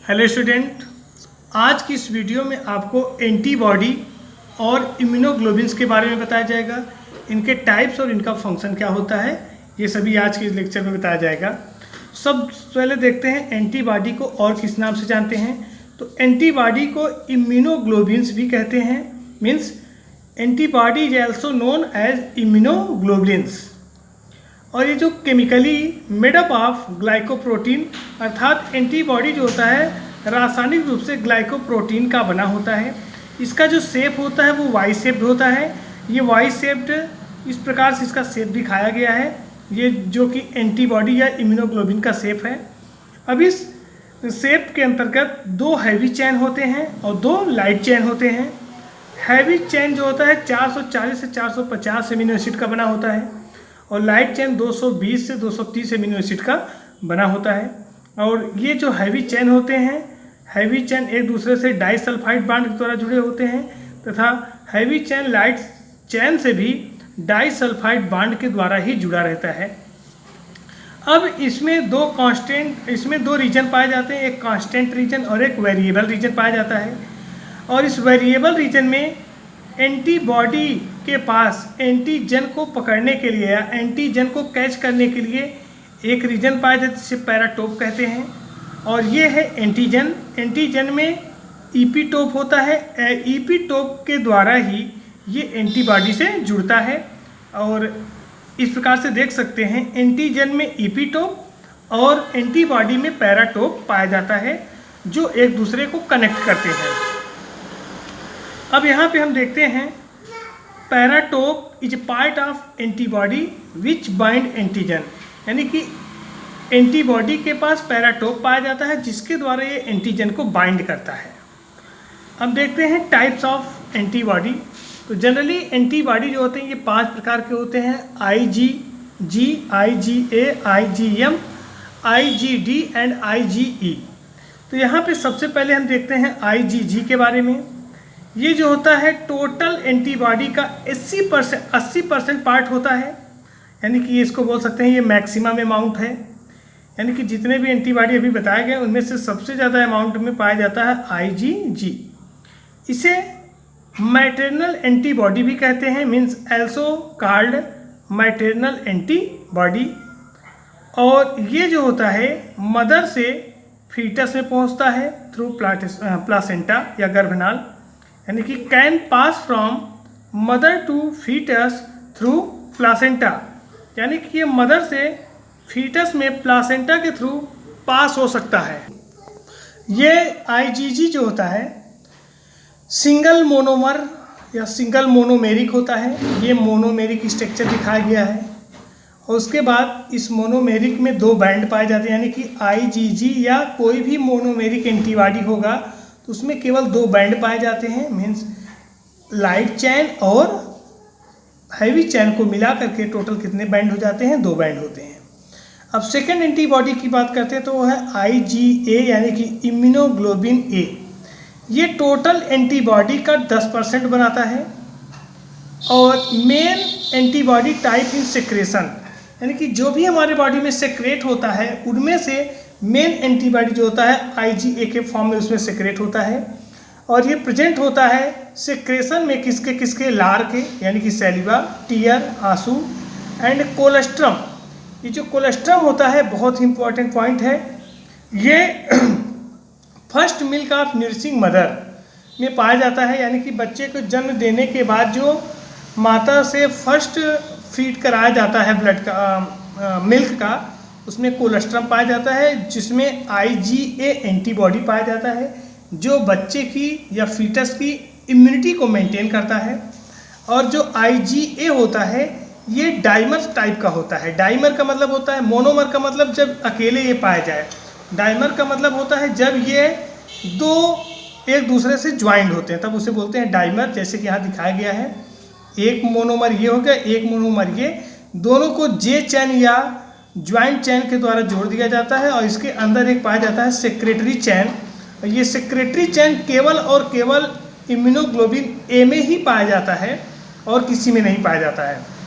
Hello student, आज की इस वीडियो में आपको एंटीबॉडी और इम्यूनोग्लोबिन्स के बारे में बताया जाएगा। इनके टाइप्स और इनका फंक्शन क्या होता है, ये सभी आज के इस लेक्चर में बताया जाएगा। सब पहले देखते हैं एंटीबॉडी को और किस नाम से जानते हैं। तो एंटीबॉडी को इम्यूनोग्लोबिन्स भी कहते हैं, means antibody is also known as immunoglobins. और ये जो केमिकली मेडअप ऑफ ग्लाइकोप्रोटीन, अर्थात एंटीबॉडी जो होता है रासायनिक रूप से ग्लाइकोप्रोटीन का बना होता है। इसका जो शेप होता है वो वाई शेप्ड होता है। ये वाई शेप्ड इस प्रकार से इसका शेप दिखाया गया है, ये जो कि एंटीबॉडी या इम्यूनोग्लोबिन का शेप है। अब इस शेप के अंतर्गत दो हैवी चेन होते हैं और दो लाइट चेन होते हैं। हैवी चेन जो होता है 440 से 450 एमिनो एसिड का बना होता है और लाइट चेन 220 से 230 एमिनो एसिड का बना होता है। और ये जो हैवी चेन होते हैं, हैवी चेन एक दूसरे से डाइसल्फाइड बॉन्ड के द्वारा जुड़े होते हैं तथा हैवी चेन लाइट चेन से भी डाइसल्फाइड बॉन्ड के द्वारा ही जुड़ा रहता है। अब इसमें दो रीजन पाए जाते हैं, एक कांस्टेंट रीजन और एक वेरिएबल रीजन पाया जाता है। और इस वेरिएबल रीजन में एंटीबॉडी के पास एंटीजन को पकड़ने के लिए या एंटीजन को कैच करने के लिए एक रीजन पाया जाता है जिसे पैराटोप कहते हैं। और ये है एंटीजन। एंटीजन में ईपीटोप होता है। ईपीटोप के द्वारा ही ये एंटीबॉडी से जुड़ता है। और इस प्रकार से देख सकते हैं एंटीजन में ईपीटोप और एंटीबॉडी में पैराटोप पाया जाता है जो एक दूसरे को कनेक्ट करते हैं। अब यहाँ पे हम देखते हैं paratope is part of antibody which bind antigen, यानी कि एंटीबॉडी के पास पैराटोप पाया जाता है जिसके द्वारा ये एंटीजन को बाइंड करता है। अब देखते हैं टाइप्स ऑफ एंटीबॉडी। तो जनरली एंटीबॉडी जो होते हैं ये 5 प्रकार के होते हैं: IgG, IgA, IgM, IgD and IgE। तो यहाँ पे सबसे पहले हम देखते हैं IgG के बारे में। ये जो होता है टोटल एंटीबॉडी का 80% पार्ट होता है, यानी कि इसको बोल सकते हैं ये मैक्सिमम अमाउंट है। यानी कि जितने भी एंटीबॉडी अभी बताए गए उनमें से सबसे ज़्यादा अमाउंट में पाया जाता है IgG। इसे मैटरनल एंटीबॉडी भी कहते हैं, means also called maternal antibody. और ये जो होता है मदर से फीटस में पहुंचता है थ्रू प्लासेंटा या गर्भनाल, यानी कि can pass from mother to foetus through placenta, यानी कि ये मदर से फीटस में प्लासेंटा के थ्रू पास हो सकता है। ये IgG जो होता है सिंगल मोनोमर या सिंगल मोनोमेरिक होता है। ये मोनोमेरिक स्ट्रक्चर दिखाया गया है। और उसके बाद इस मोनोमेरिक में 2 बैंड पाए जाते हैं, यानी कि IgG या कोई भी मोनोमेरिक एंटीबॉडी होगा तो उसमें केवल 2 बैंड पाए जाते हैं, मीन्स लाइट चेन और हैवी चेन को मिला करके टोटल कितने बैंड हो जाते हैं? 2 बैंड होते हैं। अब सेकेंड एंटीबॉडी की बात करते हैं तो वो है IgA, यानी कि इम्यूनोग्लोबिन A। ये टोटल एंटीबॉडी का 10% बनाता है। और main antibody type in secretion, यानी कि जो भी हमारे बॉडी में सेक्रेट होता है उनमें से मेन एंटीबॉडी जो होता है IgA के फॉर्म में उसमें सेक्रेट होता है। और ये प्रेजेंट होता है सेक्रेशन में किसके किसके? लार के, यानी कि सैलिवा, टीयर, आंसू एंड कोलेस्ट्रम। ये जो कोलेस्ट्रम होता है बहुत ही इंपॉर्टेंट पॉइंट है। ये first milk of nursing mother में पाया जाता है, यानी कि बच्चे को जन्म देने के बाद जो माता से फर्स्ट फीड कराया जाता है ब्लड का मिल्क का, उसमें कोलेस्ट्रम पाया जाता है जिसमें IgA एंटीबॉडी पाया जाता है जो बच्चे की या फीटस की इम्यूनिटी को मेंटेन करता है। और जो IgA होता है ये डाइमर टाइप का होता है। डाइमर का मतलब होता है, मोनोमर का मतलब जब अकेले ये पाया जाए, डाइमर का मतलब होता है जब ये 2 एक दूसरे से ज्वाइंट होते हैं तब उसे बोलते हैं डाइमर। जैसे कि यहाँ दिखाया गया है, एक मोनोमर ये हो गया, एक मोनोमर ये, दोनों को J चैन या ज्वाइंट चैन के द्वारा जोड़ दिया जाता है। और इसके अंदर एक पाया जाता है सेक्रेटरी चैन। ये सेक्रेटरी चैन केवल और केवल इम्यूनोग्लोबिन A में ही पाया जाता है और किसी में नहीं पाया जाता है।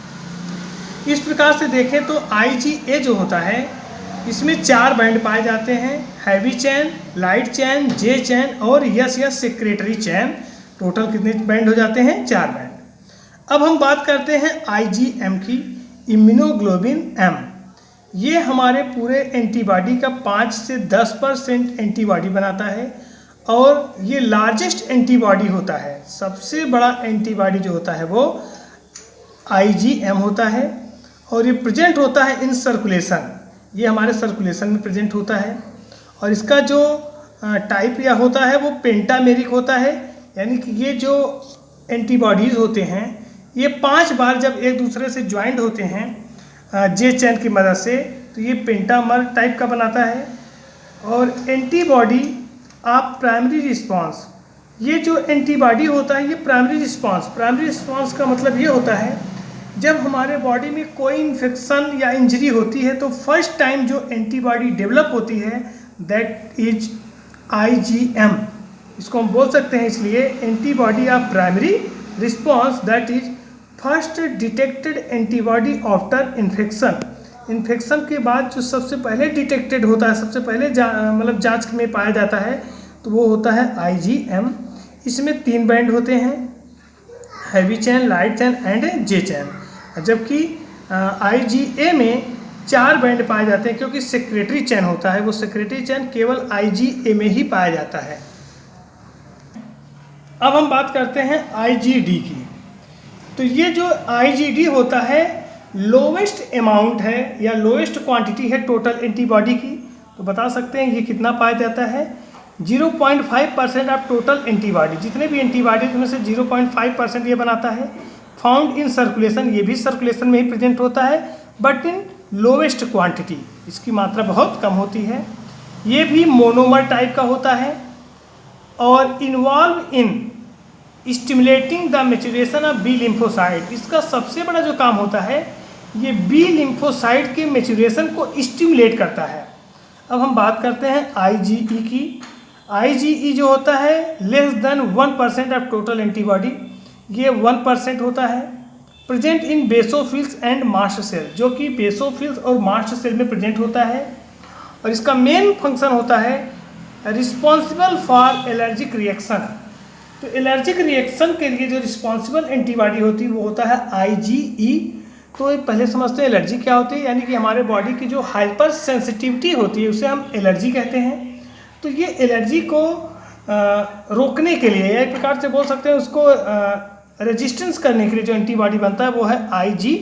इस प्रकार से देखें तो IgA जो होता है इसमें 4 बैंड पाए जाते हैं। हैवी चेन, लाइट चेन, जे चेन और यस सेक्रेटरी चेन। टोटल कितने बैंड हो जाते हैं? 4 बैंड। अब हम बात करते हैं IgM की, इम्यूनोग्लोबिन M। ये हमारे पूरे एंटीबॉडी का 5 से 10% एंटीबॉडी बनाता है और ये लार्जेस्ट एंटीबॉडी होता है। सबसे बड़ा एंटीबॉडी जो होता है वो IgM होता है और ये प्रेजेंट होता है इन सर्कुलेशन। ये हमारे सर्कुलेशन में प्रेजेंट होता है और इसका जो टाइप या होता है वो पेंटामेरिक होता है। यानी कि ये जो एंटीबॉडीज़ होते हैं ये 5 बार जब एक दूसरे से ज्वाइंट होते हैं जे चैन की मदद से तो ये पेंटामर टाइप का बनाता है। और एंटीबॉडी आप प्राइमरी रिस्पांस, ये जो एंटीबॉडी होता है ये प्राइमरी रिस्पांस का मतलब ये होता है जब हमारे बॉडी में कोई इन्फेक्शन या इंजरी होती है तो फर्स्ट टाइम जो एंटीबॉडी डेवलप होती है दैट इज IgM। इसको हम बोल सकते हैं इसलिए antibody of primary response that is first detected antibody after infection. Infection के बाद जो सबसे पहले डिटेक्टेड होता है, सबसे पहले मतलब जांच में पाया जाता है तो वो होता है IgM। इसमें 3 बैंड होते हैं, heavy chain, light chain and J chain, जबकि IgA में 4 बैंड पाए जाते हैं क्योंकि सेक्रेटरी चैन होता है। वो सेक्रेटरी चैन केवल IgA में ही पाया जाता है। अब हम बात करते हैं IgD की। तो ये जो IgD होता है लोवेस्ट अमाउंट है या लोवेस्ट क्वांटिटी है टोटल एंटीबॉडी की। तो बता सकते हैं ये कितना पाया जाता है? 0.5% ऑफ टोटल एंटीबॉडी। जितने भी एंटीबॉडी उनमें से 0.5% ये बनाता है। फाउंड इन सर्कुलेशन, ये भी सर्कुलेशन में ही प्रेजेंट होता है बट इन लोवेस्ट क्वांटिटी, इसकी मात्रा बहुत कम होती है। ये भी मोनोमर टाइप का होता है और involve in stimulating the maturation of B lymphocyte. इसका सबसे बड़ा जो काम होता है ये बी लिम्फोसाइट के मैच्योरेशन को स्टिमुलेट करता है। अब हम बात करते हैं IgE की। IgE जो होता है less than 1% of total antibody, ये 1% होता है। Present in basophils and mast cell, जो कि बेसोफिल्स और मास्ट सेल में प्रेजेंट होता है और इसका मेन फंक्शन होता है रिस्पॉन्सिबल फॉर एलर्जिक रिएक्शन। तो एलर्जिक रिएक्शन के लिए जो रिस्पॉन्सिबल एंटीबॉडी होती है वो होता है IgE। तो पहले समझते हैं एलर्जी क्या होती है, यानी कि हमारे बॉडी की जो हाइपर सेंसिटिविटी होती है उसे हम एलर्जी कहते हैं। तो ये एलर्जी को रोकने के लिए एक प्रकार से बोल सकते हैं उसको रेजिस्टेंस करने के लिए जो एंटीबॉडी बनता है वो है IgE।